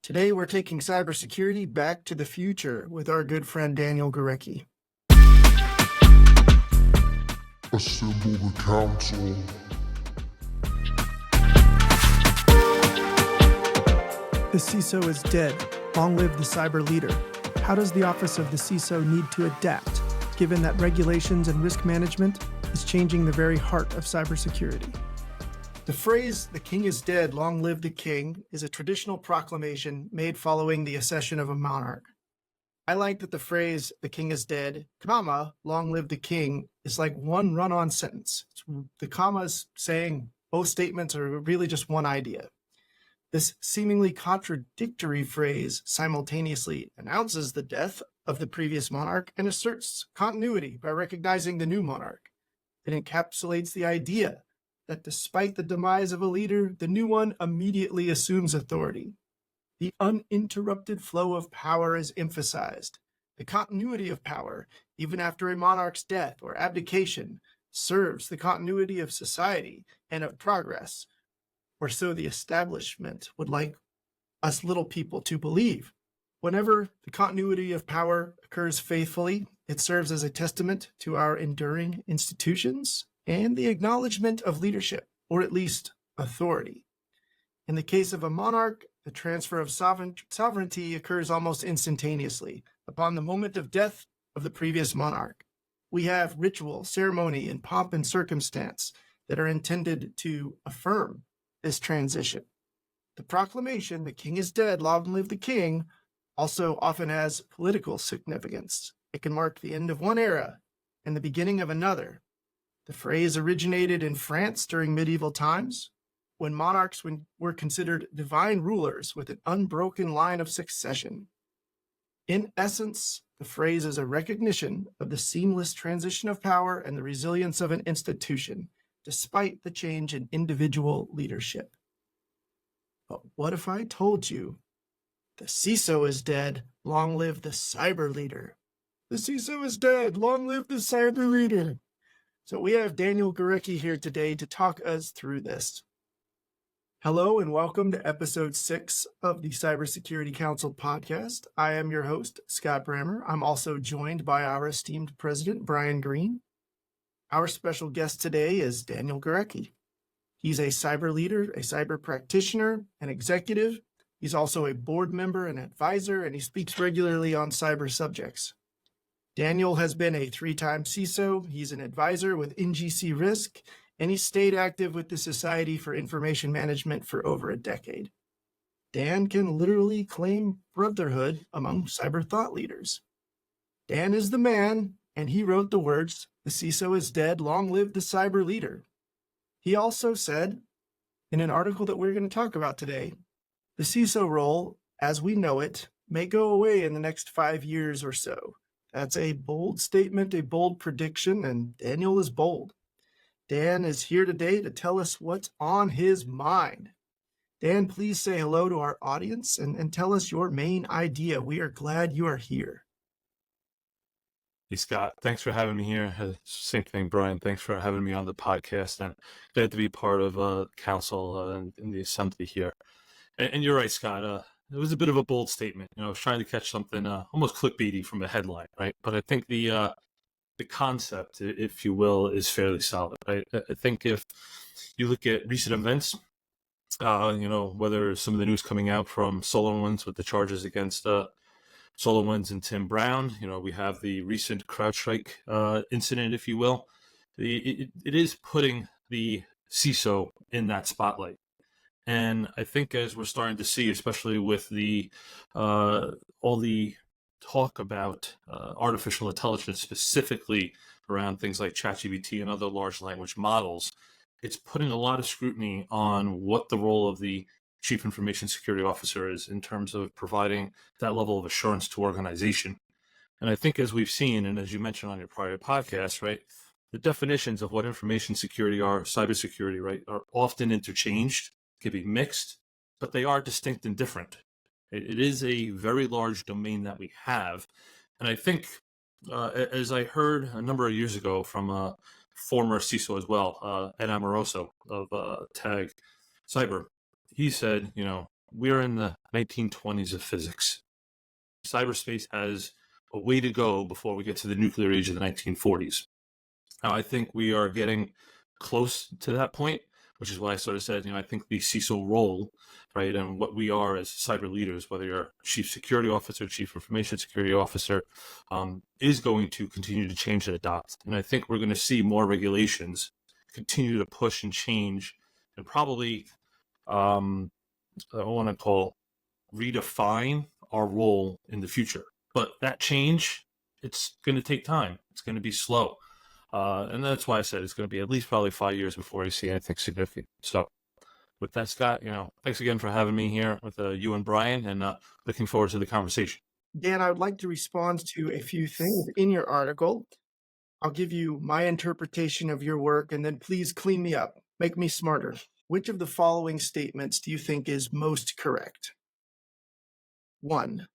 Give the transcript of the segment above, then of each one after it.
Today, we're taking cybersecurity back to the future with our good friend Daniel Gorecki. Assemble the council. The CISO is dead. Long live the cyber leader. How does the office of the CISO need to adapt, given that regulations and risk management is changing the very heart of cybersecurity? The phrase, "the king is dead, long live the king," is a traditional proclamation made following the accession of a monarch. I like that the phrase, "the king is dead, comma, long live the king," is like one run-on sentence. The commas saying both statements are really just one idea. This seemingly contradictory phrase simultaneously announces the death of the previous monarch and asserts continuity by recognizing the new monarch. It encapsulates the idea that despite the demise of a leader, the new one immediately assumes authority. The uninterrupted flow of power is emphasized. The continuity of power, even after a monarch's death or abdication, serves the continuity of society and of progress, or so the establishment would like us little people to believe. Whenever the continuity of power occurs faithfully, it serves as a testament to our enduring institutions and the acknowledgement of leadership, or at least authority. In the case of a monarch, the transfer of sovereignty occurs almost instantaneously upon the moment of death of the previous monarch. We have ritual, ceremony, and pomp and circumstance that are intended to affirm this transition. The proclamation, "the king is dead, long live the king," also often has political significance. It can mark the end of one era and the beginning of another. The phrase originated in France during medieval times, when monarchs were considered divine rulers with an unbroken line of succession. In essence, the phrase is a recognition of the seamless transition of power and the resilience of an institution, despite the change in individual leadership. But what if I told you, the CISO is dead, long live the cyber leader? The CISO is dead, long live the cyber leader. So we have Daniel Gorecki here today to talk us through this. Hello and welcome to episode 6 of the Cybersecurity Council podcast. I am your host, Scott Brammer. I'm also joined by our esteemed president, Brian Greene. Our special guest today is Daniel Gorecki. He's a cyber leader, a cyber practitioner, an executive. He's also a board member and advisor, and he speaks regularly on cyber subjects. Daniel has been a 3-time CISO. He's an advisor with NGC Risk, and he stayed active with the Society for Information Management for over a decade. Dan can literally claim brotherhood among cyber thought leaders. Dan is the man, and he wrote the words, "The CISO is dead, long live the cyber leader." He also said, in an article that we're going to talk about today, the CISO role, as we know it, may go away in the next 5 years or so. That's a bold statement, a bold prediction, and Daniel is bold. Dan is here today to tell us what's on his mind. Dan, please say hello to our audience and tell us your main idea. We are glad you are here. Hey, Scott, thanks for having me here. Same thing, Brian. Thanks for having me on the podcast, and glad to be part of council in the assembly here. And you're right, Scott. It was a bit of a bold statement. I was trying to catch something almost clickbaity from a headline, right? But I think the concept, if you will, is fairly solid, right? I think if you look at recent events, whether some of the news coming out from SolarWinds with the charges against SolarWinds and Tim Brown, we have the recent CrowdStrike incident, if you will. It is putting the CISO in that spotlight. And I think as we're starting to see, especially with the all the talk about artificial intelligence, specifically around things like ChatGPT and other large language models, it's putting a lot of scrutiny on what the role of the Chief Information Security Officer is in terms of providing that level of assurance to organization. And I think as we've seen, and as you mentioned on your prior podcast, right, the definitions of what information security are, cybersecurity, right, are often interchanged, can be mixed, but they are distinct and different. It is a very large domain that we have. And I think, as I heard a number of years ago from a former CISO as well, Ed Amoroso of TAG Cyber, he said, we're in the 1920s of physics. Cyberspace has a way to go before we get to the nuclear age of the 1940s. Now, I think we are getting close to that point, which is why I sort of said, I think the CISO role, right, and what we are as cyber leaders, whether you're chief security officer, chief information security officer, is going to continue to change and adopt. And I think we're going to see more regulations continue to push and change, and probably, I want to call redefine our role in the future. But that change, it's going to take time. It's going to be slow. And that's why I said it's going to be at least probably 5 years before you see anything significant. So with that, Scott, thanks again for having me here with you and Brian, and looking forward to the conversation. Dan, I would like to respond to a few things in your article. I'll give you my interpretation of your work, and then please clean me up, make me smarter. Which of the following statements do you think is most correct? 1,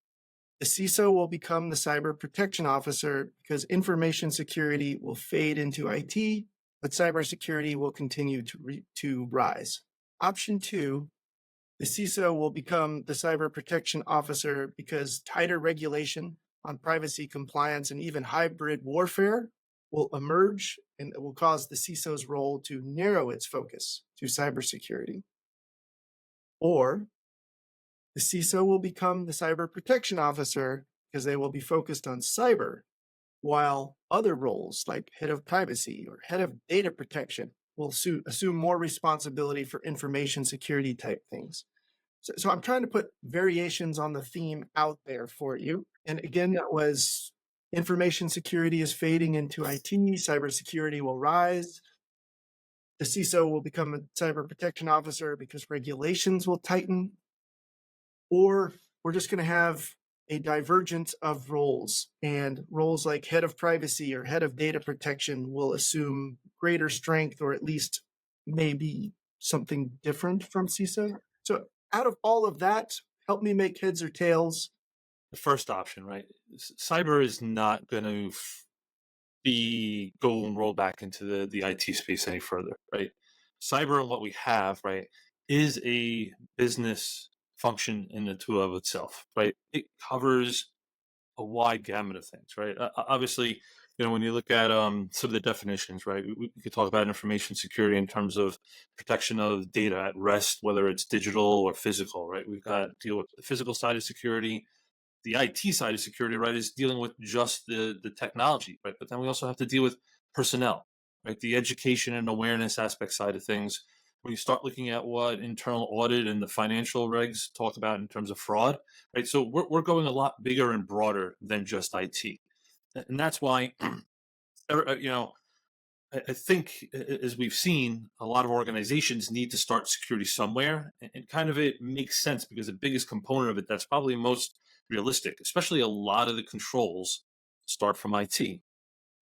the CISO will become the cyber protection officer because information security will fade into IT, but cybersecurity will continue to rise. Option 2, the CISO will become the cyber protection officer because tighter regulation on privacy compliance and even hybrid warfare will emerge, and it will cause the CISO's role to narrow its focus to cybersecurity. Or the CISO will become the cyber protection officer because they will be focused on cyber, while other roles like head of privacy or head of data protection will assume more responsibility for information security type things. So I'm trying to put variations on the theme out there for you. And again, that was information security is fading into IT, cybersecurity will rise. The CISO will become a cyber protection officer because regulations will tighten. Or we're just going to have a divergence of roles, and roles like head of privacy or head of data protection will assume greater strength, or at least maybe something different from CISO. So out of all of that, help me make heads or tails. The first option, right? Cyber is not going to go and roll back into the IT space any further, right? Cyber and what we have, right, is a business function in and of itself, right? It covers a wide gamut of things, right? Obviously, when you look at some of the definitions, right, we could talk about information security in terms of protection of data at rest, whether it's digital or physical, right? We've got to deal with the physical side of security. The IT side of security, right, is dealing with just the technology, right? But then we also have to deal with personnel, right? The education and awareness aspect side of things. When you start looking at what internal audit and the financial regs talk about in terms of fraud, right? So we're going a lot bigger and broader than just IT. And that's why, I think, as we've seen, a lot of organizations need to start security somewhere, and kind of it makes sense because the biggest component of it that's probably most realistic, especially a lot of the controls start from IT,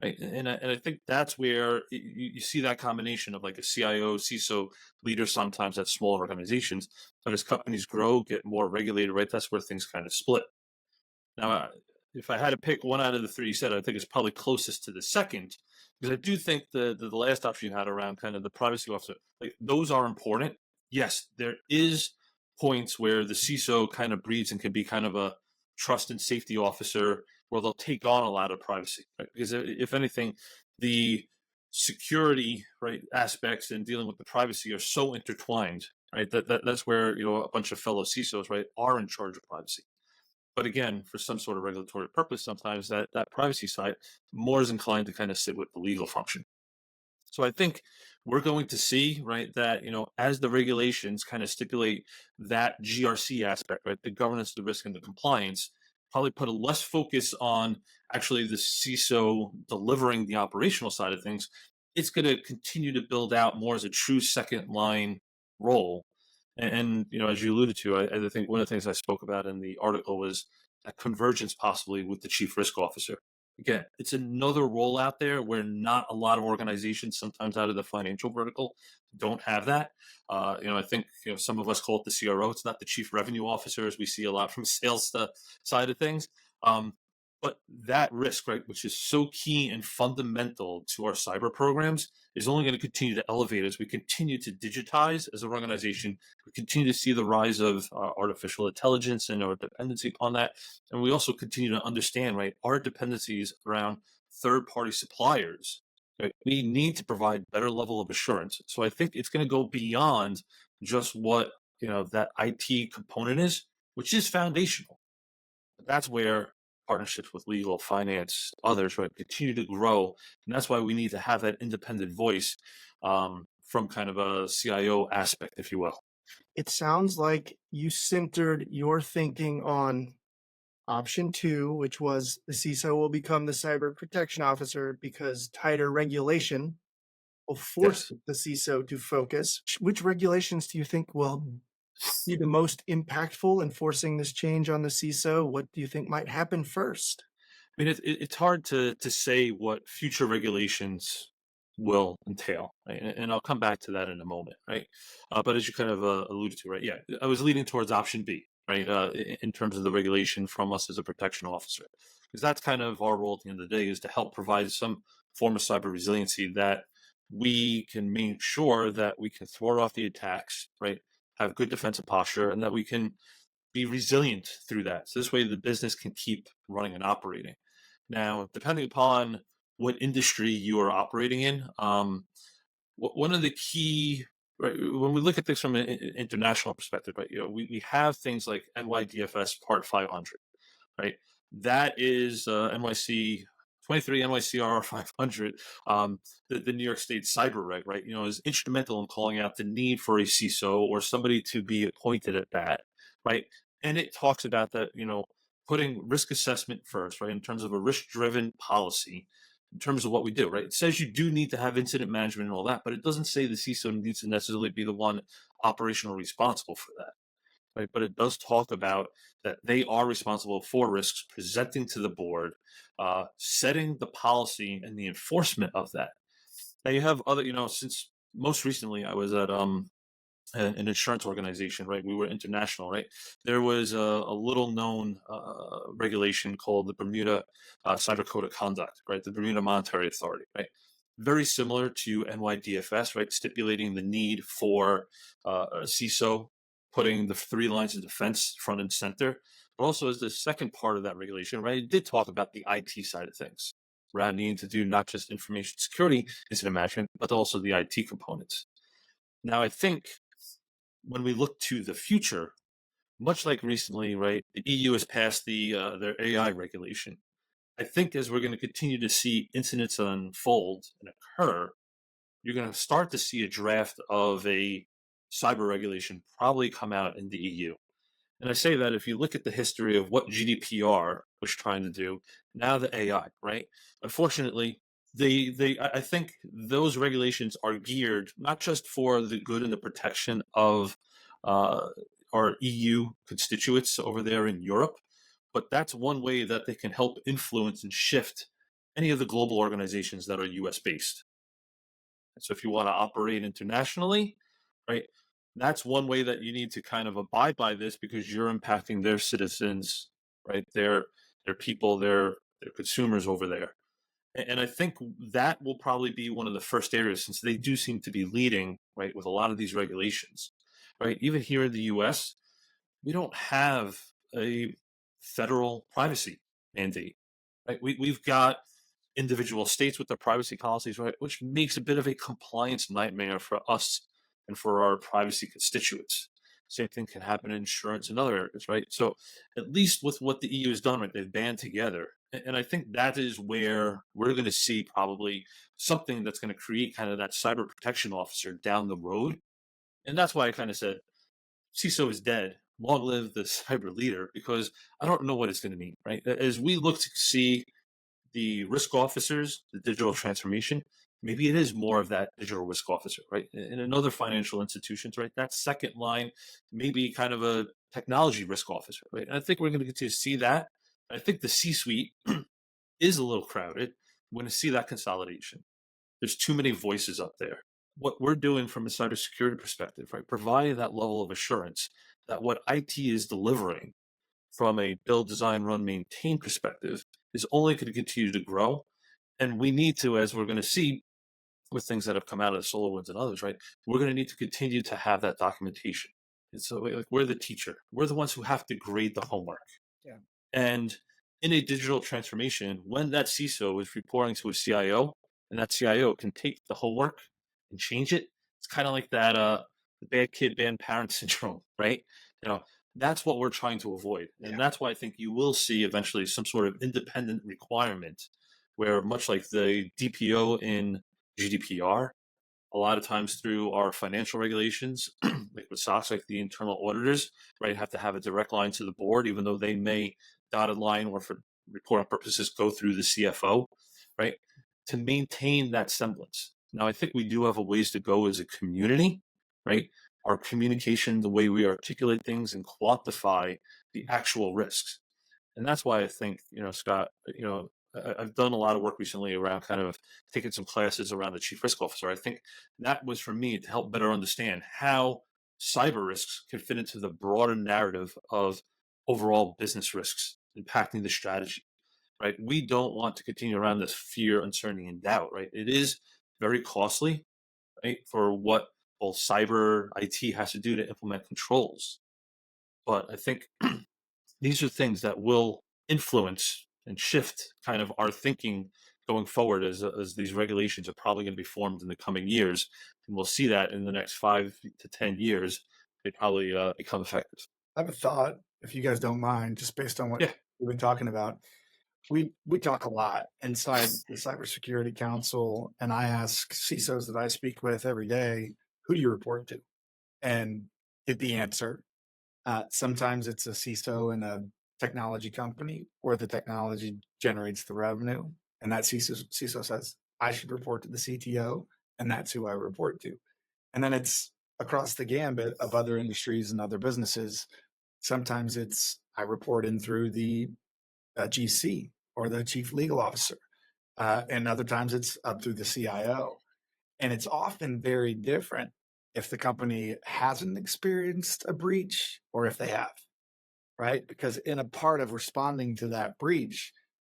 right? And I think that's where you see that combination of like a CIO, CISO leader sometimes at smaller organizations, but as companies grow, get more regulated, right? That's where things kind of split. Now, if I had to pick one out of the three you said, I think it's probably closest to the second, because I do think the last option you had around kind of the privacy officer, like those are important. Yes, there is points where the CISO kind of breeds and can be kind of a trust and safety officer where they'll take on a lot of privacy, right? Because if anything, the security, right, aspects and dealing with the privacy are so intertwined, right? That's where a bunch of fellow CISOs, right, are in charge of privacy. But again, for some sort of regulatory purpose, sometimes that privacy side more is inclined to kind of sit with the legal function. So I think we're going to see, right, that, as the regulations kind of stipulate that GRC aspect, right, the governance, the risk, and the compliance, probably put a less focus on actually the CISO delivering the operational side of things. It's going to continue to build out more as a true second line role. And as you alluded to, I think one of the things I spoke about in the article was that convergence possibly with the chief risk officer. Again, it's another role out there where not a lot of organizations, sometimes out of the financial vertical, don't have that. I think some of us call it the CRO. It's not the chief revenue officer, as we see a lot from sales side of things. But that risk, right, which is so key and fundamental to our cyber programs, is only going to continue to elevate as we continue to digitize as an organization. We continue to see the rise of artificial intelligence and our dependency upon that. And we also continue to understand, right, our dependencies around third-party suppliers. Right? We need to provide better level of assurance. So I think it's going to go beyond just what, that IT component is, which is foundational. That's where partnerships with legal, finance, others, right, continue to grow. And that's why we need to have that independent voice from kind of a CIO aspect, if you will. It sounds like you centered your thinking on option two, which was the CISO will become the cyber protection officer because tighter regulation will force Yes. the CISO to focus. Which regulations do you think will be the most impactful in forcing this change on the CISO? What do you think might happen first? I mean, it's hard to say what future regulations will entail, right? And I'll come back to that in a moment, right? But as you kind of alluded to, right? Yeah, I was leading towards option B, right? In terms of the regulation from us as a protection officer, because that's kind of our role at the end of the day, is to help provide some form of cyber resiliency that we can make sure that we can thwart off the attacks, right? Have good defensive posture, and that we can be resilient through that. So this way the business can keep running and operating. Now, depending upon what industry you are operating in, one of the key, right, when we look at this from an international perspective, right, we have things like NYDFS Part 500, right? That is NYC 23 NYCR 500, the New York State cyber reg, right? Is instrumental in calling out the need for a CISO or somebody to be appointed at that, right? And it talks about that, putting risk assessment first, right? In terms of a risk-driven policy, in terms of what we do, right? It says you do need to have incident management and all that, but it doesn't say the CISO needs to necessarily be the one operational responsible for that. Right, but it does talk about that they are responsible for risks presenting to the board, setting the policy and the enforcement of that. Now you have other, since most recently I was at an insurance organization, right? We were international, right? There was a little known regulation called the Bermuda Cyber Code of Conduct, right? The Bermuda Monetary Authority, right? Very similar to NYDFS, right? Stipulating the need for a CISO putting the 3 lines of defense front and center. But also as the second part of that regulation, right? It did talk about the IT side of things, around needing to do not just information security incident management, but also the IT components. Now, I think when we look to the future, much like recently, right, the EU has passed their AI regulation. I think as we're going to continue to see incidents unfold and occur, you're going to start to see a draft of a cyber regulation probably come out in the EU. And I say that if you look at the history of what GDPR was trying to do, now the AI, right? Unfortunately, I think those regulations are geared not just for the good and the protection of uh, our EU constituents over there in Europe, but that's one way that they can help influence and shift any of the global organizations that are US based. So if you want to operate internationally, right, that's one way that you need to kind of abide by this, because you're impacting their citizens, right, their people, their consumers over there. And I think that will probably be one of the first areas, since they do seem to be leading, right, with a lot of these regulations, right? Even here in the US, we don't have a federal privacy mandate, right? We've got individual states with their privacy policies, right, which makes a bit of a compliance nightmare for us and for our privacy constituents. Same thing can happen in insurance and other areas, right? So at least with what the EU has done, right, they've band together. And I think that is where we're going to see probably something that's going to create kind of that cyber protection officer down the road. And that's why I kind of said CISO is dead. Long live the cyber leader, because I don't know what it's going to mean, right? As we look to see the risk officers, the digital transformation, maybe it is more of that digital risk officer, right? In other financial institutions, right? That second line, maybe kind of a technology risk officer, right? And I think we're going to continue to see that. I think the C-suite is a little crowded. We're going to see that consolidation. There's too many voices up there. What we're doing from a cybersecurity perspective, right? Providing that level of assurance that what IT is delivering from a build, design, run, maintain perspective is only going to continue to grow. And we need to, as we're going to see with things that have come out of the SolarWinds and others, right? We're going to need to continue to have that documentation. And so, like, we're the teacher. We're the ones who have to grade the homework. Yeah. And in a digital transformation, when that CISO is reporting to a CIO, and that CIO can take the homework and change it, it's kind of like that the bad kid, bad parent syndrome, right? You know, that's what we're trying to avoid. And that's why I think you will see eventually some sort of independent requirement where, much like the DPO in GDPR, a lot of times through our financial regulations, like with SOX, like the internal auditors, right, have to have a direct line to the board, even though they may dotted line or for reporting purposes go through the CFO, right, to maintain that semblance. Now, I think we do have a ways to go as a community, right? Our communication, the way we articulate things and quantify the actual risks. And that's why I think, Scott, I've done a lot of work recently around kind of taking some classes around the chief risk officer. I think that was for me to help better understand how cyber risks can fit into the broader narrative of overall business risks impacting the strategy, right? We don't want to continue around this fear, uncertainty, and doubt, right? It is very costly, right, for what both cyber IT has to do to implement controls. But I think these are things that will influence and shift kind of our thinking going forward as these regulations are probably going to be formed in the coming years. And we'll see that in the next 5 to 10 years, they probably become effective. I have a thought, if you guys don't mind, just based on what we've been talking about. We talk a lot inside the Cybersecurity Council, and I ask CISOs that I speak with every day, who do you report to? And get the answer. Sometimes it's a CISO in a technology company where the technology generates the revenue. And that CISO says, I should report to the CTO, and that's who I report to. And then it's across the gambit of other industries and other businesses. Sometimes it's I report in through the GC or the chief legal officer. And other times it's up through the CIO. And it's often very different if the company hasn't experienced a breach or if they have, right? Because in a part of responding to that breach,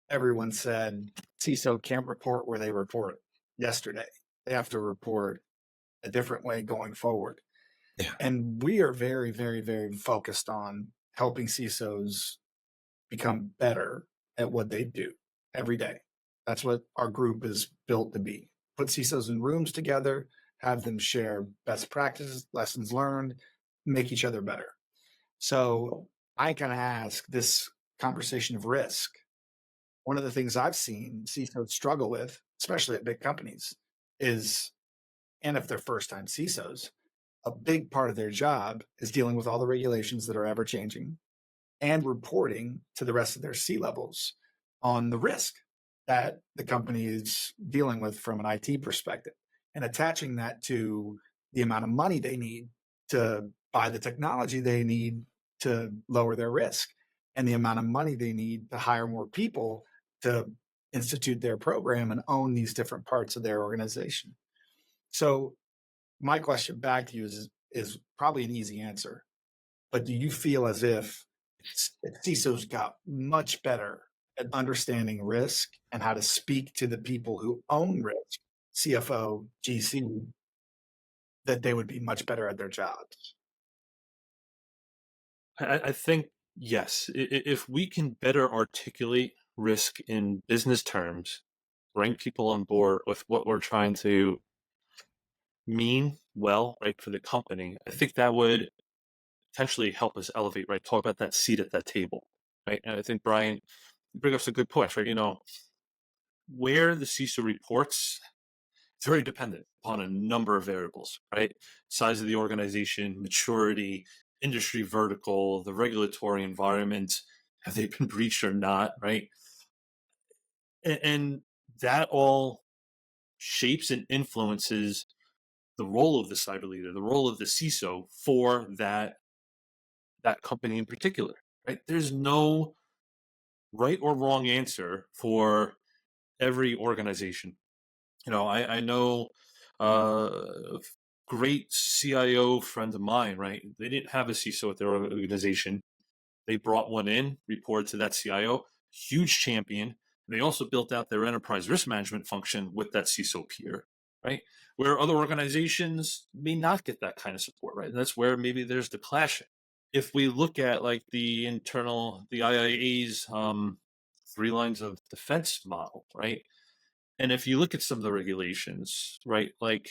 everyone said CISO can't report where they reported yesterday. They have to report a different way going forward. Yeah. And we are very, very, very focused on helping CISOs become better at what they do every day. That's what our group is built to be. Put CISOs in rooms together, have them share best practices, lessons learned, make each other better. So I kind of ask this conversation of risk. One of the things I've seen CISOs struggle with, especially at big companies, is, and if they're first-time CISOs, a big part of their job is dealing with all the regulations that are ever changing and reporting to the rest of their C-levels on the risk that the company is dealing with from an IT perspective, and attaching that to the amount of money they need to buy the technology they need to lower their risk, and the amount of money they need to hire more people to institute their program and own these different parts of their organization. So my question back to you is probably an easy answer, but do you feel as if CISOs got much better at understanding risk and how to speak to the people who own risk, CFO, GC, that they would be much better at their jobs? I think, yes, if we can better articulate risk in business terms, bring people on board with what we're trying to mean well, right, for the company, I think that would potentially help us elevate, right? Talk about that seat at that table, right? And I think, Brian, you bring up some good points, right? Where the CISO reports, it's very dependent upon a number of variables, right? Size of the organization, maturity, industry vertical, the regulatory environment, have they been breached or not, right? And that all shapes and influences the role of the cyber leader, the role of the CISO for that company in particular, right? There's no right or wrong answer for every organization. I know a great CIO friend of mine, right? They didn't have a CISO at their organization. They brought one in, reported to that CIO, huge champion, They also built out their enterprise risk management function with that CISO peer, right? Where other organizations may not get that kind of support, right? And that's where maybe there's the clashing. If we look at like the IIA's 3 lines of defense model, right? And if you look at some of the regulations, right, like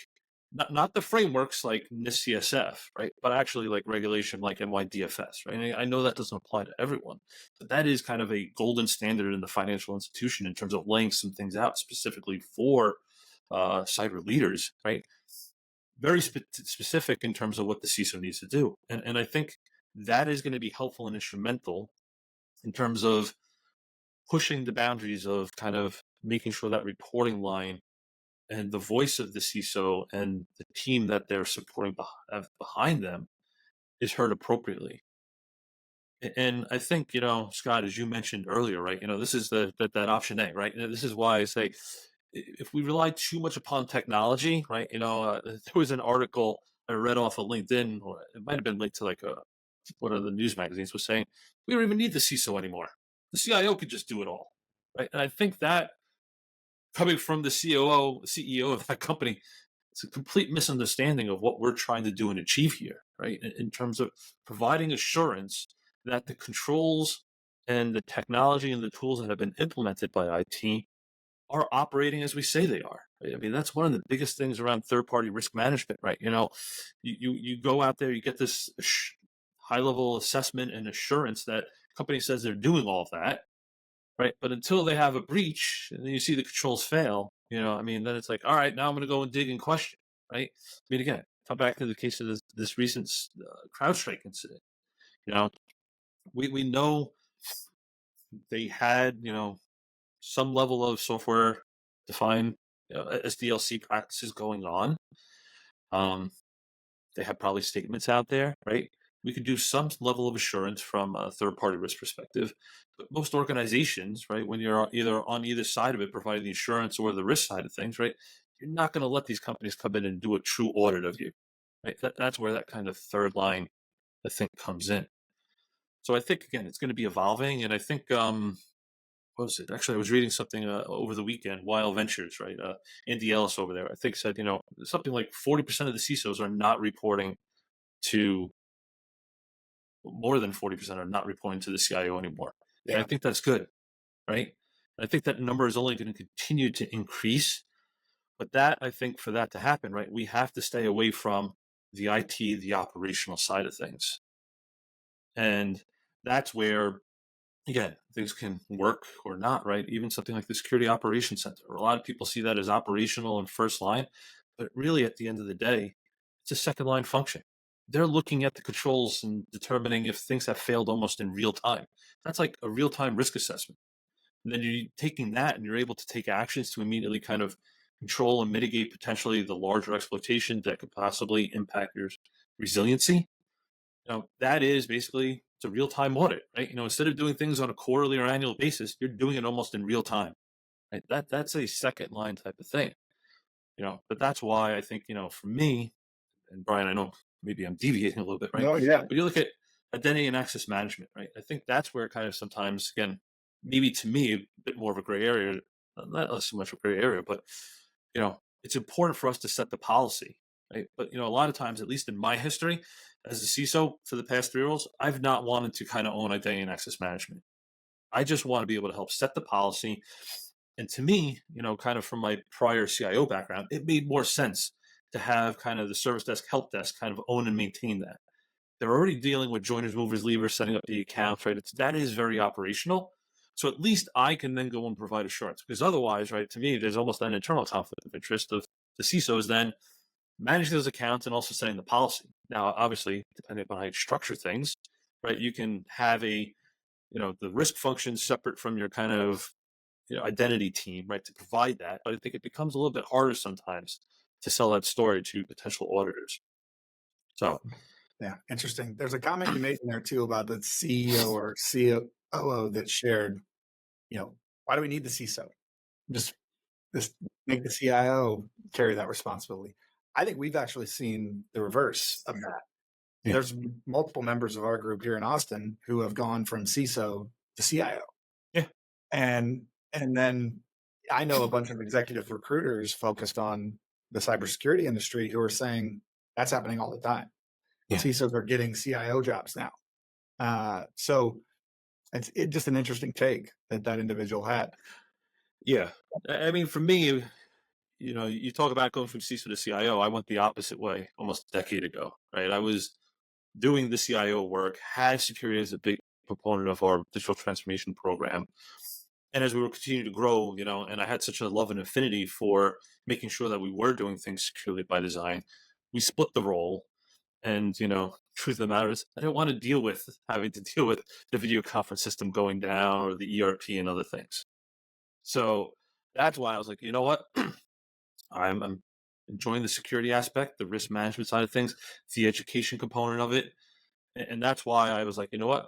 not the frameworks like NIST-CSF, right, but actually like regulation like NYDFS, right? And I know that doesn't apply to everyone, but that is kind of a golden standard in the financial institution in terms of laying some things out specifically for cyber leaders, right? Very specific in terms of what the CISO needs to do, and I think that is going to be helpful and instrumental in terms of pushing the boundaries of kind of making sure that reporting line and the voice of the CISO and the team that they're supporting behind them is heard appropriately. And I think, Scott, as you mentioned earlier, right, this is that option A, right? This is why I say if we rely too much upon technology, right, there was an article I read off of LinkedIn, or it might have been linked to like one of the news magazines, was saying we don't even need the CISO anymore. The CIO could just do it all, right? And I think that coming from the CEO of that company, it's a complete misunderstanding of what we're trying to do and achieve here, right? In terms of providing assurance that the controls and the technology and the tools that have been implemented by IT are operating as we say they are. Right? I mean, that's one of the biggest things around third-party risk management, right? You go out there, you get this high-level assessment and assurance that company says they're doing all of that, right? But until they have a breach and then you see the controls fail, then it's like, all right, now I'm going to go and dig and question, right? I mean, again, come back to the case of this recent CrowdStrike incident. We know they had, some level of software defined SDLC practices going on. They have probably statements out there, right? We could do some level of assurance from a third-party risk perspective. But most organizations, right, when you're either on either side of it, providing the insurance or the risk side of things, right, you're not going to let these companies come in and do a true audit of you, right? That's where that kind of third line, I think, comes in. So I think, again, it's going to be evolving. And I think, what was it? Actually, I was reading something over the weekend, Wild Ventures, right? Andy Ellis over there, I think, said, something like 40% of the CISOs are not reporting to more than 40% are not reporting to the CIO anymore. Yeah. And I think that's good, right? And I think that number is only going to continue to increase. But that, I think, for that to happen, right, we have to stay away from the IT, the operational side of things. And that's where, again, things can work or not, right? Even something like the Security Operations Center. A lot of people see that as operational and first line, but really at the end of the day, it's a second line function. They're looking at the controls and determining if things have failed almost in real time. That's like a real-time risk assessment. And then you're taking that and you're able to take actions to immediately kind of control and mitigate potentially the larger exploitation that could possibly impact your resiliency. That is basically, it's a real-time audit, right? Instead of doing things on a quarterly or annual basis, you're doing it almost in real time, right? That's a second line type of thing, but that's why I think, for me, and Brian, I know maybe I'm deviating a little bit, right? No, yeah. But you look at identity and access management, right? I think that's where kind of sometimes, again, maybe to me, a bit more of a gray area, not so much a gray area, but, it's important for us to set the policy, right? But, a lot of times, at least in my history as a CISO for the past 3 roles, I've not wanted to kind of own identity and access management. I just want to be able to help set the policy. And to me, kind of from my prior CIO background, it made more sense to have kind of the service desk, help desk kind of own and maintain that. They're already dealing with joiners, movers, leavers, setting up the accounts, right? That is very operational. So at least I can then go and provide assurance, because otherwise, right, to me, there's almost an internal conflict of interest of the CISOs then managing those accounts and also setting the policy. Now, obviously, depending upon how you structure things, right, you can have the risk function separate from your kind of identity team, right, to provide that. But I think it becomes a little bit harder sometimes to sell that story to potential auditors. So, yeah, interesting. There's a comment you made in there too about the CEO or COO that shared, why do we need the CISO? Just make the CIO carry that responsibility. I think we've actually seen the reverse of that. Yeah. There's multiple members of our group here in Austin who have gone from CISO to CIO. Yeah. And And then I know a bunch of executive recruiters focused on the cybersecurity industry who are saying that's happening all the time. Yeah. CISOs are getting CIO jobs now. So it's just an interesting take that individual had. Yeah. I mean, for me, you talk about going from CISO to CIO. I went the opposite way almost a decade ago, right? I was doing the CIO work, had security as a big proponent of our digital transformation program. And as we were continuing to grow, and I had such a love and affinity for making sure that we were doing things securely by design, we split the role. And, truth of the matter is, I didn't want to deal with having to deal with the video conference system going down or the ERP and other things. So that's why I was like, you know what? I'm enjoying the security aspect, the risk management side of things, the education component of it. And that's why I was like, you know what?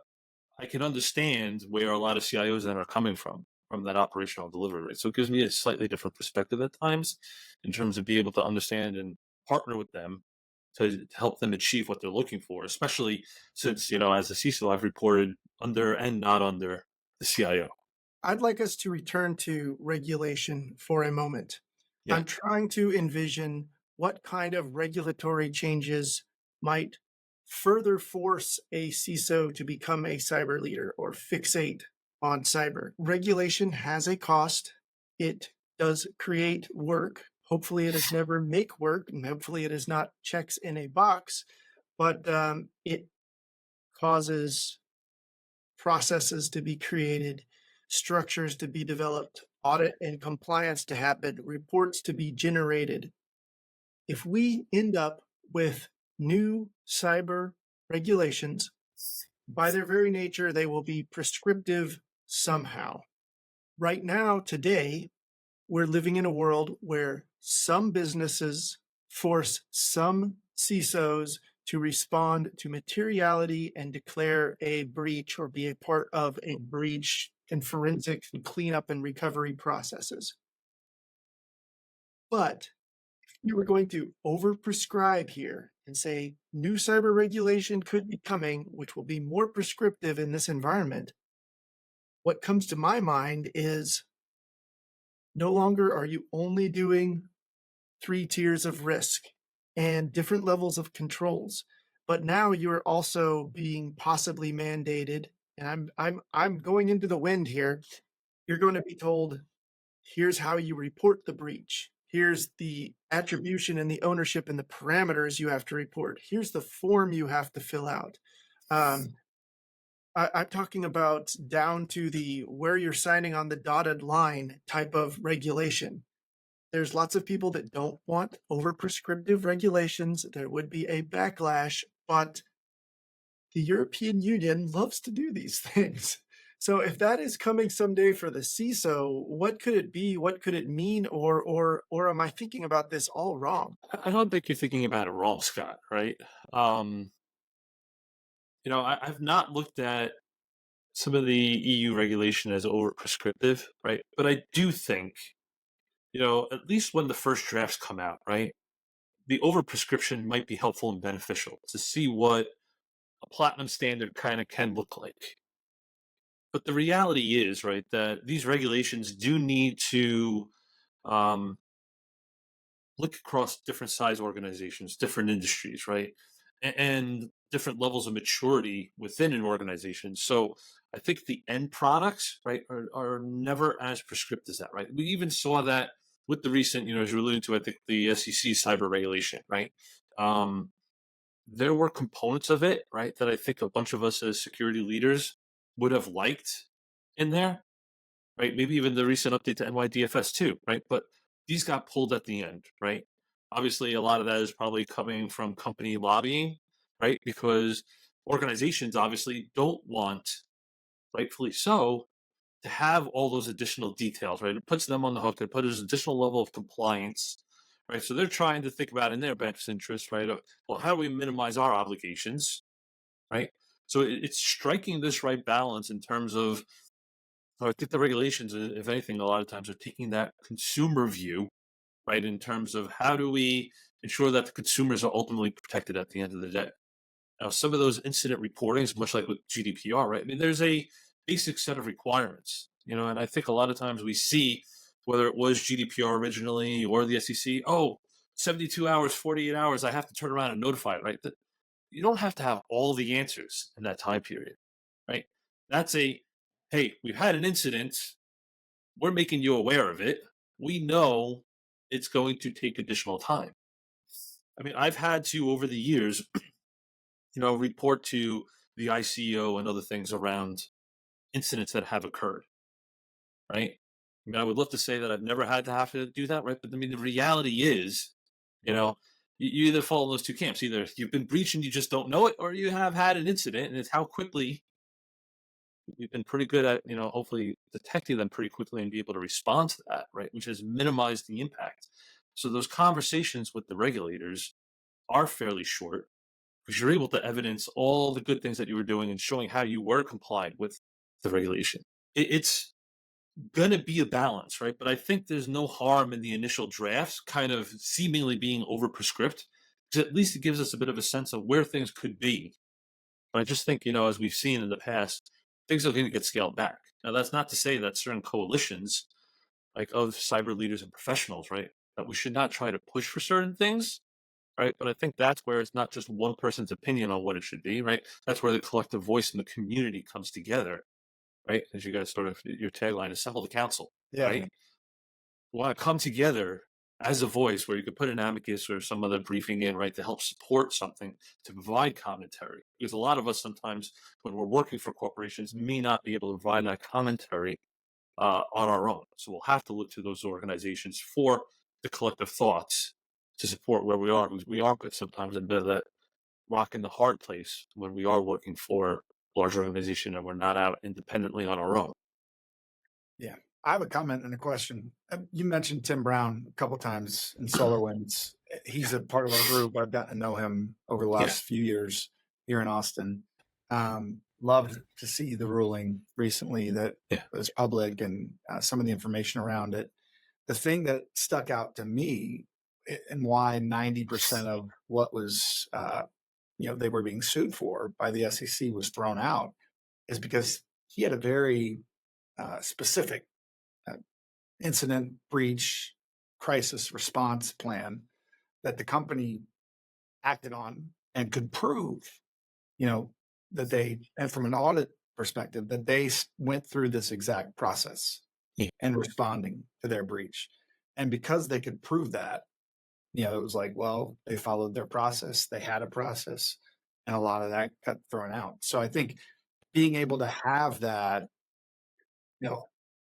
I can understand where a lot of CIOs then are coming from that operational delivery rate. So it gives me a slightly different perspective at times in terms of being able to understand and partner with them to help them achieve what they're looking for, especially since, as a CISO, I've reported under and not under the CIO. I'd like us to return to regulation for a moment. Yeah. I'm trying to envision what kind of regulatory changes might further force a CISO to become a cyber leader or fixate on cyber. Regulation has a cost. It does create work. Hopefully, it does never make work, and hopefully, it is not checks in a box, but it causes processes to be created, structures to be developed, audit and compliance to happen, reports to be generated. If we end up with new cyber regulations, by their very nature, they will be prescriptive somehow. Right now, today, we're living in a world where some businesses force some CISOs to respond to materiality and declare a breach or be a part of a breach in forensic and cleanup and recovery processes. But if you were going to overprescribe here and say new cyber regulation could be coming, which will be more prescriptive in this environment, what comes to my mind is no longer are you only doing 3 tiers of risk and different levels of controls, but now you're also being possibly mandated, and I'm going into the wind here. You're going to be told, here's how you report the breach. Here's the attribution and the ownership and the parameters you have to report. Here's the form you have to fill out. I'm talking about down to the where you're signing on the dotted line type of regulation. There's lots of people that don't want over-prescriptive regulations. There would be a backlash, but the European Union loves to do these things. So if that is coming someday for the CISO, what could it be? What could it mean? Or am I thinking about this all wrong? I don't think you're thinking about it wrong, Scott, right? I've not looked at some of the EU regulation as over prescriptive, right? But I do think, at least when the first drafts come out, right, the over prescription might be helpful and beneficial to see what a platinum standard kind of can look like. But the reality is, right, that these regulations do need to look across different size organizations, different industries, right? And different levels of maturity within an organization. So I think the end products, right, are never as prescriptive as that, right? We even saw that with the recent, as you're alluding to, I think the SEC cyber regulation, right? There were components of it, right, that I think a bunch of us as security leaders would have liked in there, right? Maybe even the recent update to NYDFS too, right? But these got pulled at the end, right? Obviously, a lot of that is probably coming from company lobbying, right? Because organizations obviously don't want, rightfully so, to have all those additional details, right? It puts them on the hook. It puts an additional level of compliance, right? So they're trying to think about in their best interest, right? Well, how do we minimize our obligations, right? So it's striking this right balance in terms of, I think the regulations, if anything, a lot of times are taking that consumer view, right, in terms of how do we ensure that the consumers are ultimately protected at the end of the day. Now, some of those incident reportings, much like with GDPR, right? I mean, there's a basic set of requirements And I think a lot of times we see, whether it was GDPR originally or the SEC, 72 hours, 48 hours, I have to turn around and notify it, right? You don't have to have all the answers in that time period, right? That's hey, we've had an incident. We're making you aware of it. We know it's going to take additional time. I mean, I've had to, over the years, report to the ICO and other things around incidents that have occurred, right? I mean, I would love to say that I've never had to have to do that, right? But I mean, the reality is, you either fall in those two camps. Either you've been breached and you just don't know it, or you have had an incident, and it's how quickly you've been pretty good at, hopefully detecting them pretty quickly and be able to respond to that, right? Which has minimized the impact. So those conversations with the regulators are fairly short because you're able to evidence all the good things that you were doing and showing how you were complied with the regulation. It's going to be a balance, right? But I think there's no harm in the initial drafts kind of seemingly being over prescript, because at least it gives us a bit of a sense of where things could be. But I just think, as we've seen in the past, things are going to get scaled back. Now, that's not to say that certain coalitions, like of cyber leaders and professionals, right, that we should not try to push for certain things, right? But I think that's where it's not just one person's opinion on what it should be, right? That's where the collective voice in the community comes together, right? As you guys sort of, your tagline, assemble the council, Yeah. right? We want to come together as a voice where you could put an amicus or some other briefing in, right, to help support something, to provide commentary. Because a lot of us sometimes, when we're working for corporations, may not be able to provide that commentary on our own. So we'll have to look to those organizations for the collective thoughts to support where we are, because we are sometimes in a bit of that rock in the hard place when we are working for a large organization and we're not out independently on our own. Yeah. I have a comment and a question. You mentioned Tim Brown a couple times in SolarWinds. He's a part of our group. I've gotten to know him over the last few years here in Austin. Loved to see the ruling recently that was public and some of the information around it. The thing that stuck out to me and why 90% of what was, they were being sued for by the SEC was thrown out is because he had a very specific incident breach crisis response plan that the company acted on and could prove, that they, and from an audit perspective, that they went through this exact process and responding to their breach. And because they could prove that, it was like, well, they followed their process. They had a process, and a lot of that got thrown out. So I think being able to have that,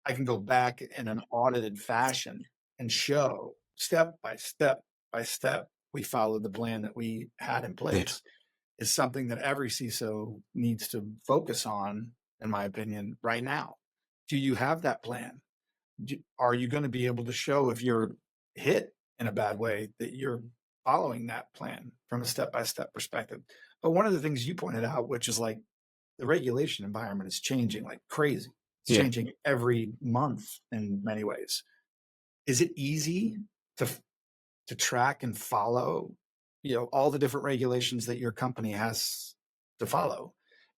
I can go back in an audited fashion and show step by step by step we followed the plan that we had in place is something that every CISO needs to focus on, in my opinion, right now. Do you have that plan? Are you going to be able to show if you're hit in a bad way that you're following that plan from a step-by-step perspective? But one of the things you pointed out, which is like the regulation environment is changing like crazy. It's changing every month in many ways. Is it easy to track and follow, all the different regulations that your company has to follow?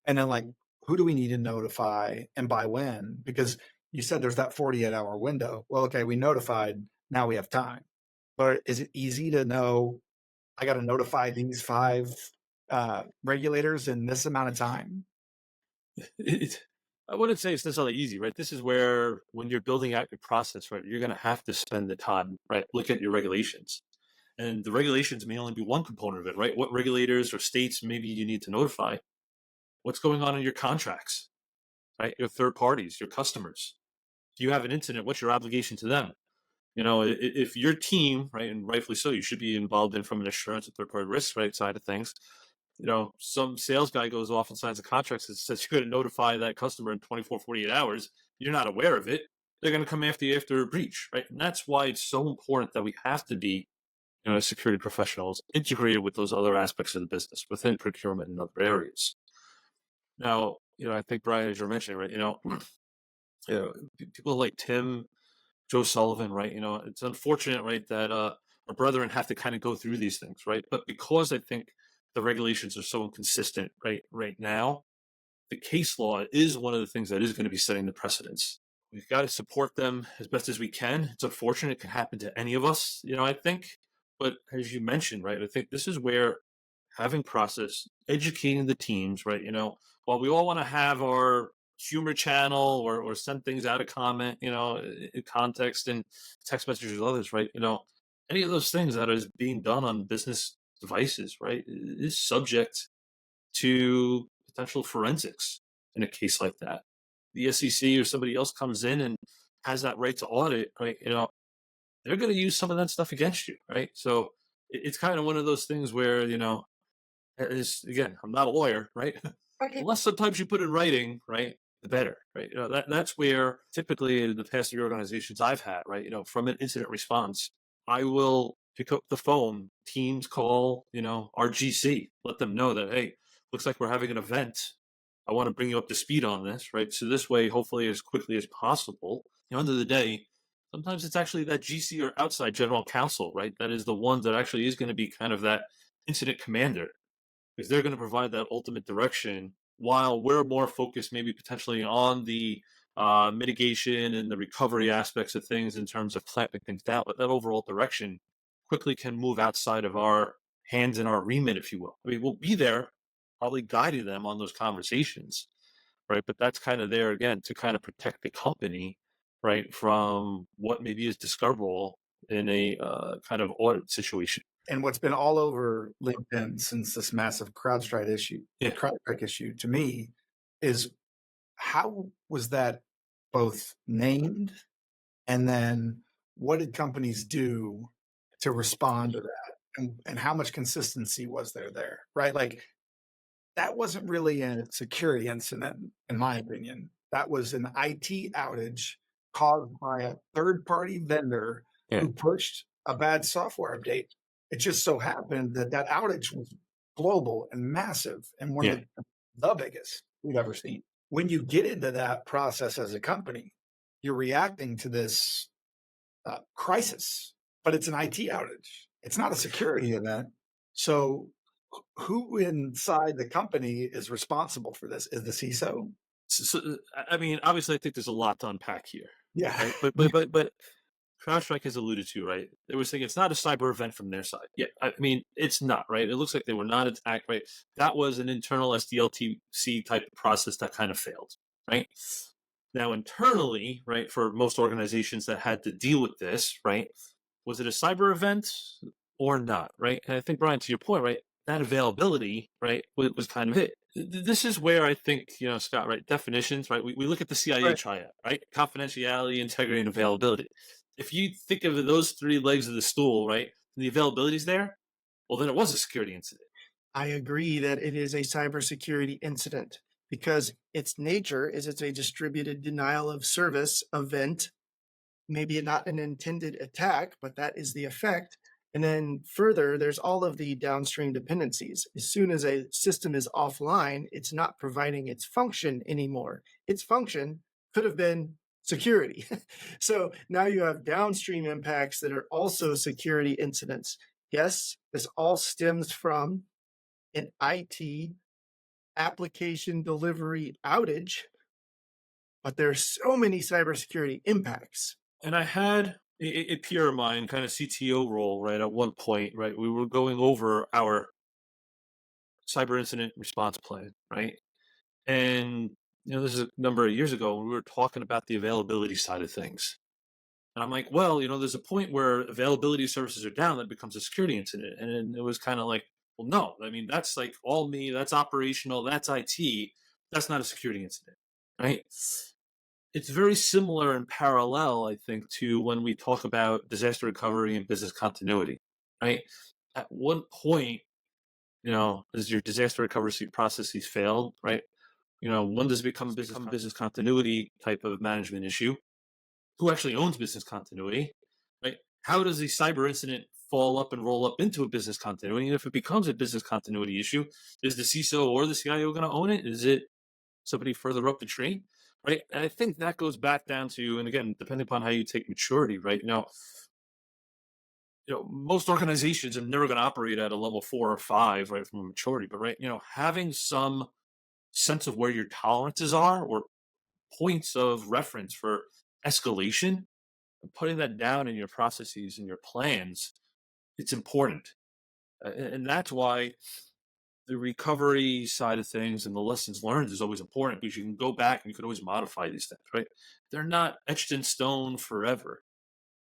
And then like, who do we need to notify and by when? Because you said there's that 48-hour window. Well, okay, we notified, now we have time. But is it easy to know I got to notify these 5 regulators in this amount of time? I wouldn't say it's necessarily easy, right? This is where, when you're building out your process, right, you're going to have to spend the time, right? Look at your regulations. And the regulations may only be one component of it, right? What regulators or states maybe you need to notify? What's going on in your contracts, right? Your third parties, your customers. If you have an incident, what's your obligation to them? If your team, right, and rightfully so, you should be involved in from an assurance and third-party risk, right, side of things. Some sales guy goes off and signs a contract that says you're going to notify that customer in 24, 48 hours. You're not aware of it. They're going to come after you after a breach, right? And that's why it's so important that we have to be, as security professionals, integrated with those other aspects of the business within procurement and other areas. Now, I think, Brian, as you're mentioning, right, people like Tim, Joe Sullivan, right, it's unfortunate, right, that our brethren have to kind of go through these things, right? But because I think the regulations are so inconsistent right now, the case law is one of the things that is going to be setting the precedence we've got to support them as best as we can. It's unfortunate it can happen to any of us, I think. But as you mentioned, right, I think this is where having process, educating the teams, right, while we all want to have our humor channel or send things out of comment, in context and text messages with others, right, any of those things that is being done on business devices, right, is subject to potential forensics in a case like that. The SEC or somebody else comes in and has that right to audit, right? They're going to use some of that stuff against you, right? So it's kind of one of those things where, again, I'm not a lawyer, right? Okay. The less sometimes you put in writing, right, the better, right? That's where typically in the past three organizations I've had, right, from an incident response, I will pick up the phone, Teams call, our GC, let them know that, hey, looks like we're having an event. I want to bring you up to speed on this, right? So this way, hopefully, as quickly as possible. End of the day, sometimes it's actually that GC or outside general counsel, right? That is the one that actually is going to be kind of that incident commander, because they're going to provide that ultimate direction while we're more focused maybe potentially on the mitigation and the recovery aspects of things in terms of clamping things down. But that overall direction quickly can move outside of our hands and our remit, if you will. I mean, we'll be there probably guiding them on those conversations, right? But that's kind of there, again, to kind of protect the company, right, from what maybe is discoverable in a kind of audit situation. And what's been all over LinkedIn since this massive CrowdStrike issue to me is, how was that both named, and then what did companies do to respond to that, and how much consistency was there, right? Like, that wasn't really a security incident, in my opinion. That was an IT outage caused by a third-party vendor who pushed a bad software update. It just so happened that that outage was global and massive, and one of the biggest we've ever seen. When you get into that process as a company, you're reacting to this crisis, but it's an IT outage. It's not a security event. So who inside the company is responsible for this? Is the CISO? So, I mean, obviously, I think there's a lot to unpack here. Yeah. Right? But CrowdStrike has alluded to, right? They were saying it's not a cyber event from their side. Yeah, I mean, it's not, right? It looks like they were not attacked, right? That was an internal SDLTC type of process that kind of failed, right? Now, internally, right, for most organizations that had to deal with this, right, was it a cyber event or not, right? And I think, Brian, to your point, right, that availability, right, was kind of it. This is where I think, Scott, right, definitions, right, we look at the CIA triad, right, confidentiality, integrity, and availability. If you think of those three legs of the stool, right, and the availability is there, well, then it was a security incident. I agree that it is a cybersecurity incident because its nature is it's a distributed denial of service event. Maybe not an intended attack, but that is the effect. And then further, there's all of the downstream dependencies. As soon as a system is offline, it's not providing its function anymore. Its function could have been security. So now you have downstream impacts that are also security incidents. Yes, this all stems from an IT application delivery outage, but there are so many cybersecurity impacts. And I had a peer of mine, kind of CTO role, right, at one point, right, we were going over our cyber incident response plan, right? And, this is a number of years ago, we were talking about the availability side of things. And I'm like, well, there's a point where availability services are down, that becomes a security incident. And it was kind of like, well, no, I mean, that's like all me, that's operational, that's IT, that's not a security incident, right? It's very similar and parallel, I think, to when we talk about disaster recovery and business continuity, right? At one point, as your disaster recovery processes failed, right? When does it become a business continuity type of management issue? Who actually owns business continuity, right? How does the cyber incident fall up and roll up into a business continuity? And if it becomes a business continuity issue, is the CISO or the CIO going to own it? Is it somebody further up the tree, right? And I think that goes back down to, and again, depending upon how you take maturity, right? Most organizations are never going to operate at a level 4 or 5, right, from a maturity, but right, having some sense of where your tolerances are or points of reference for escalation, putting that down in your processes and your plans, it's important. And that's why the recovery side of things and the lessons learned is always important, because you can go back and you can always modify these things, right? They're not etched in stone forever,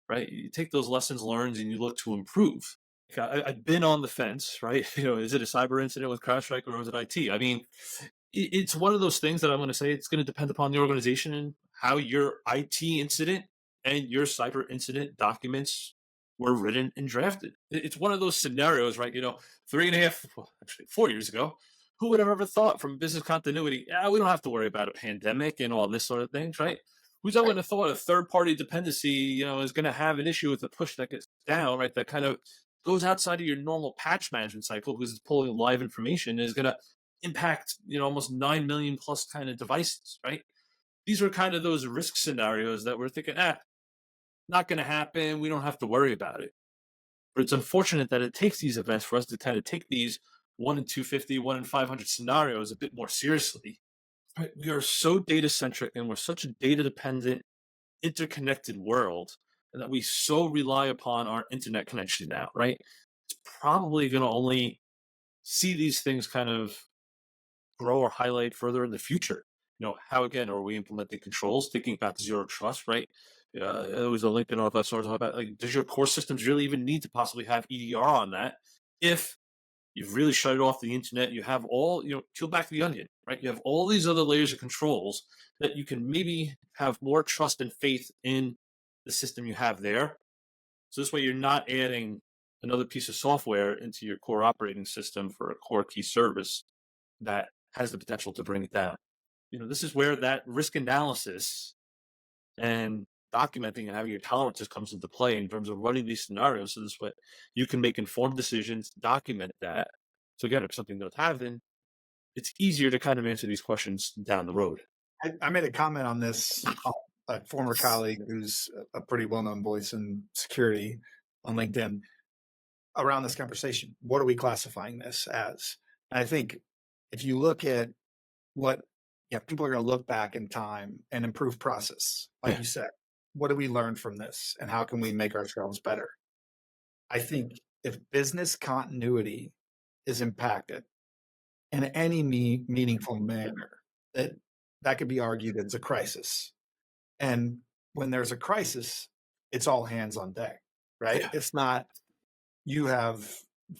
right? You take those lessons learned and you look to improve. I've been on the fence, right? Is it a cyber incident with CrowdStrike or was it IT? I mean, it's one of those things that I'm going to say it's going to depend upon the organization and how your IT incident and your cyber incident documents were written and drafted. It's one of ththose scenarios, right? 3.5, well, actually 4 years ago, who would have ever thought from business continuity, we don't have to worry about a pandemic and all this sort of things, right? Who's ever have thought a third-party dependency, is going to have an issue with the push that gets down, right? That kind of goes outside of your normal patch management cycle because it's pulling live information, is going to impact, almost 9 million plus kind of devices, right? These were kind of those risk scenarios that we're thinking, not going to happen. We don't have to worry about it. But it's unfortunate that it takes these events for us to kind of take these 1 in 250, 1 in 500 scenarios a bit more seriously. Right? We are so data centric and we're such a data dependent, interconnected world, and that we so rely upon our internet connection now, right? It's probably going to only see these things kind of grow or highlight further in the future. How again are we implementing controls, thinking about zero trust, right? It was a link in all that sort of about, like, does your core systems really even need to possibly have EDR on that? If you've really shut it off the internet, you have all, peel back the onion, right? You have all these other layers of controls that you can maybe have more trust and faith in the system you have there. So this way you're not adding another piece of software into your core operating system for a core key service that has the potential to bring it down. This is where that risk analysis and documenting and having your tolerances comes into play in terms of running these scenarios. So this way you can make informed decisions, document that. So again, if something does happen, it's easier to kind of answer these questions down the road. I made a comment on this, a former colleague who's a pretty well-known voice in security on LinkedIn, around this conversation. What are we classifying this as? And I think if you look at what, people are going to look back in time and improve process. Like you said, what do we learn from this and how can we make ourselves better? I think if business continuity is impacted in any meaningful manner, that could be argued as a crisis. And when there's a crisis, it's all hands on deck, right? Yeah. It's not, you have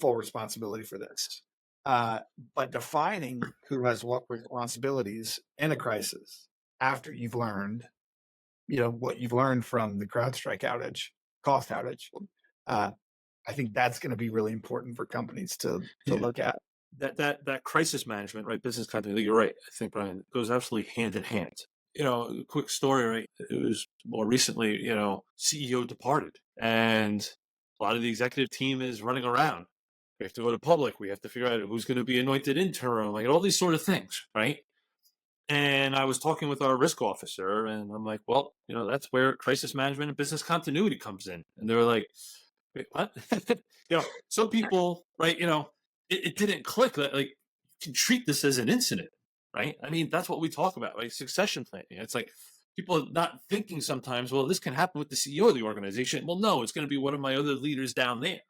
full responsibility for this. But defining who has what responsibilities in a crisis after you've learned, what you've learned from the CrowdStrike cost outage, I think that's going to be really important for companies to look at. That crisis management, right? Business continuity, you're right. I think, Brian, goes absolutely hand in hand. A quick story, right? It was more recently, CEO departed and a lot of the executive team is running around. We have to go to public. We have to figure out who's going to be anointed interim, like all these sort of things, right? And I was talking with our risk officer and I'm like, well, that's where crisis management and business continuity comes in. And they were like, wait, what? Some people, right, it didn't click that, like, you can treat this as an incident, right? I mean, that's what we talk about, right? Succession planning. It's like people are not thinking sometimes, well, this can happen with the CEO of the organization. Well, no, it's going to be one of my other leaders down there,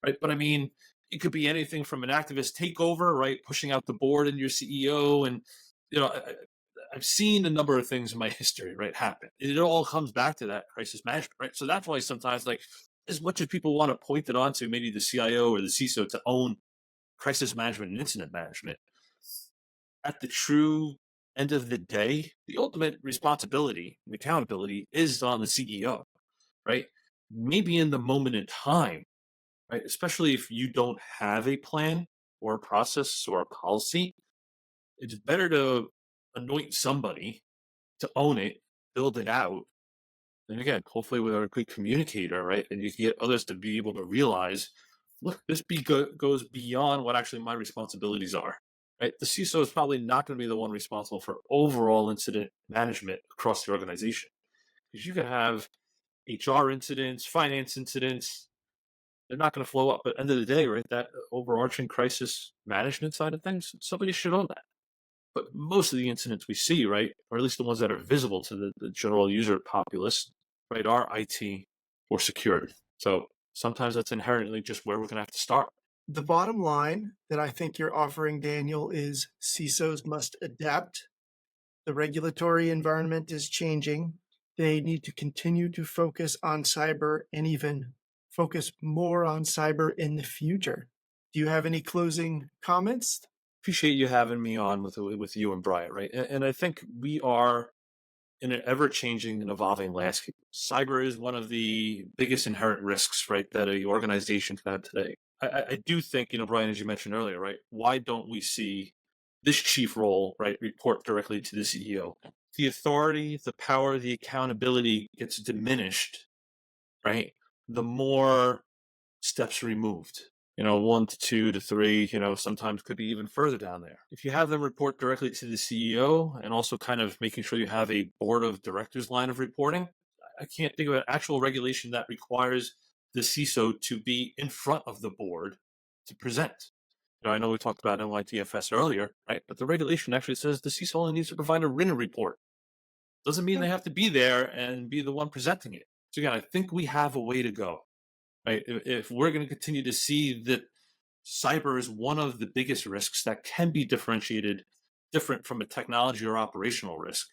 right? But I mean, it could be anything from an activist takeover, right? Pushing out the board and your CEO. And, I've seen a number of things in my history, right, happen. It all comes back to that crisis management, right? So that's why sometimes, like, as much as people want to point it onto maybe the CIO or the CISO to own crisis management and incident management, at the true end of the day, the ultimate responsibility and accountability is on the CEO, right? Maybe in the moment in time, right? Especially if you don't have a plan or a process or a policy, it's better to anoint somebody to own it, build it out. And again, hopefully with a good communicator, right? And you can get others to be able to realize, look, this goes beyond what actually my responsibilities are, right? The CISO is probably not going to be the one responsible for overall incident management across the organization. Because you can have HR incidents, finance incidents, they're not going to flow up. But at the end of the day, right, that overarching crisis management side of things, somebody should own that. But most of the incidents we see, right, or at least the ones that are visible to the general user populace, right, are IT or security. So sometimes that's inherently just where we're going to have to start. The bottom line that I think you're offering, Daniel, is CISOs must adapt. The regulatory environment is changing. They need to continue to focus on cyber and even focus more on cyber in the future. Do you have any closing comments? Appreciate you having me on with you and Brian, right? And I think we are in an ever-changing and evolving landscape. Cyber is one of the biggest inherent risks, right, that an organization can have today. I do think, Brian, as you mentioned earlier, right, why don't we see this chief role, right, report directly to the CEO? The authority, the power, the accountability gets diminished, right, the more steps removed. 1 to 2 to 3, sometimes could be even further down there. If you have them report directly to the CEO and also kind of making sure you have a board of directors line of reporting, I can't think of an actual regulation that requires the CISO to be in front of the board to present. I know we talked about NYTFS earlier, right? But the regulation actually says the CISO only needs to provide a written report. Doesn't mean they have to be there and be the one presenting it. So again, I think we have a way to go. Right? If we're going to continue to see that cyber is one of the biggest risks that can be differentiated different from a technology or operational risk,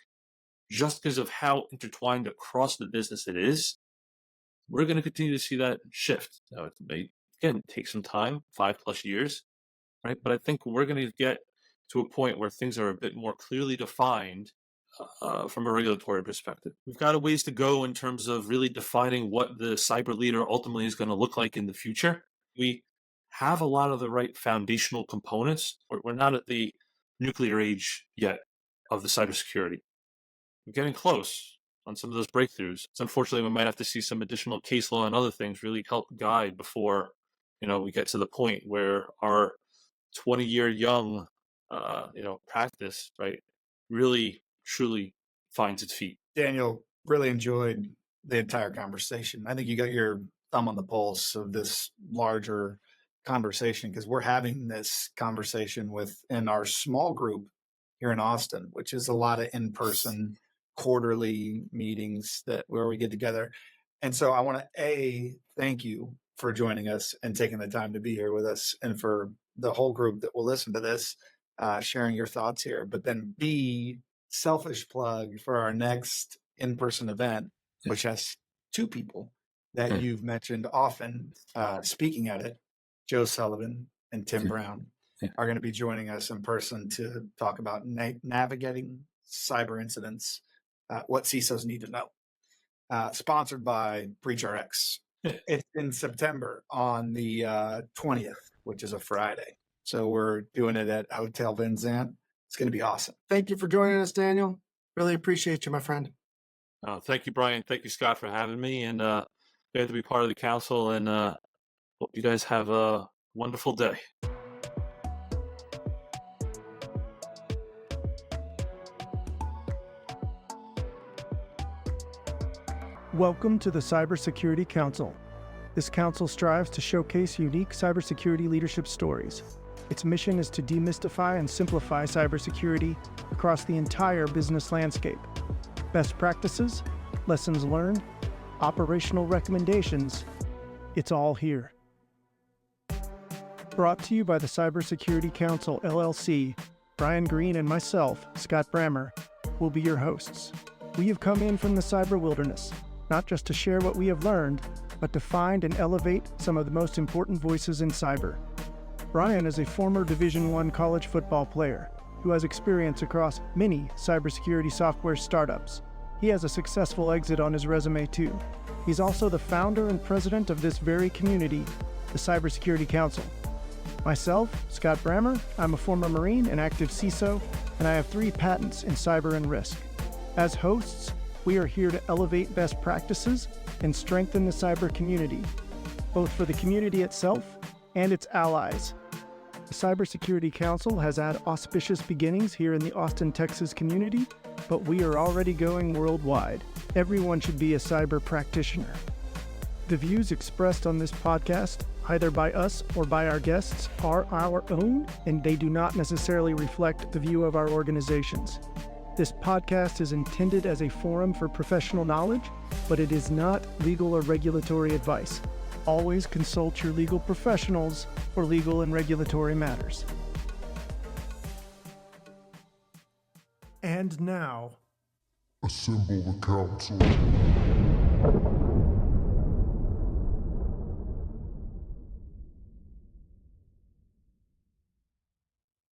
just because of how intertwined across the business it is, we're going to continue to see that shift. Now, it may, again, take some time, 5+ years, right? But I think we're going to get to a point where things are a bit more clearly defined from a regulatory perspective. We've got a ways to go in terms of really defining what the cyber leader ultimately is going to look like in the future. We have a lot of the right foundational components. We're not at the nuclear age yet of the cybersecurity. We're getting close on some of those breakthroughs. So unfortunately, we might have to see some additional case law and other things really help guide before, we get to the point where our 20-year young, practice, right, really truly finds its feet. Daniel, really enjoyed the entire conversation. I think you got your thumb on the pulse of this larger conversation because we're having this conversation within our small group here in Austin, which is a lot of in-person quarterly meetings where we get together. And so I want to thank you for joining us and taking the time to be here with us, and for the whole group that will listen to this, sharing your thoughts here. But then B, selfish plug for our next in-person event, which has 2 people that you've mentioned often speaking at it. Joe Sullivan and Tim Brown are going to be joining us in person to talk about navigating cyber incidents, what CISOs need to know. Sponsored by BreachRx. It's in September on the 20th, which is a Friday. So we're doing it at Hotel Vinzant. It's going to be awesome. Thank you for joining us, Daniel. Really appreciate you, my friend. Thank you, Brian. Thank you, Scott, for having me. And glad to be part of the council. And hope you guys have a wonderful day. Welcome to the Cybersecurity Council. This council strives to showcase unique cybersecurity leadership stories. Its mission is to demystify and simplify cybersecurity across the entire business landscape. Best practices, lessons learned, operational recommendations, it's all here. Brought to you by the Cybersecurity Council, LLC, Brian Greene and myself, Scott Brammer, will be your hosts. We have come in from the cyber wilderness, not just to share what we have learned, but to find and elevate some of the most important voices in cyber. Brian is a former Division I college football player who has experience across many cybersecurity software startups. He has a successful exit on his resume too. He's also the founder and president of this very community, the Cybersecurity Council. Myself, Scott Brammer, I'm a former Marine and active CISO, and I have 3 patents in cyber and risk. As hosts, we are here to elevate best practices and strengthen the cyber community, both for the community itself and its allies. The Cybersecurity Council has had auspicious beginnings here in the Austin, Texas community, but we are already going worldwide. Everyone should be a cyber practitioner. The views expressed on this podcast either by us or by our guests, are our own, and they do not necessarily reflect the view of our organizations. This podcast is intended as a forum for professional knowledge, but it is not legal or regulatory advice. Always consult your legal professionals for legal and regulatory matters. And now, assemble the council.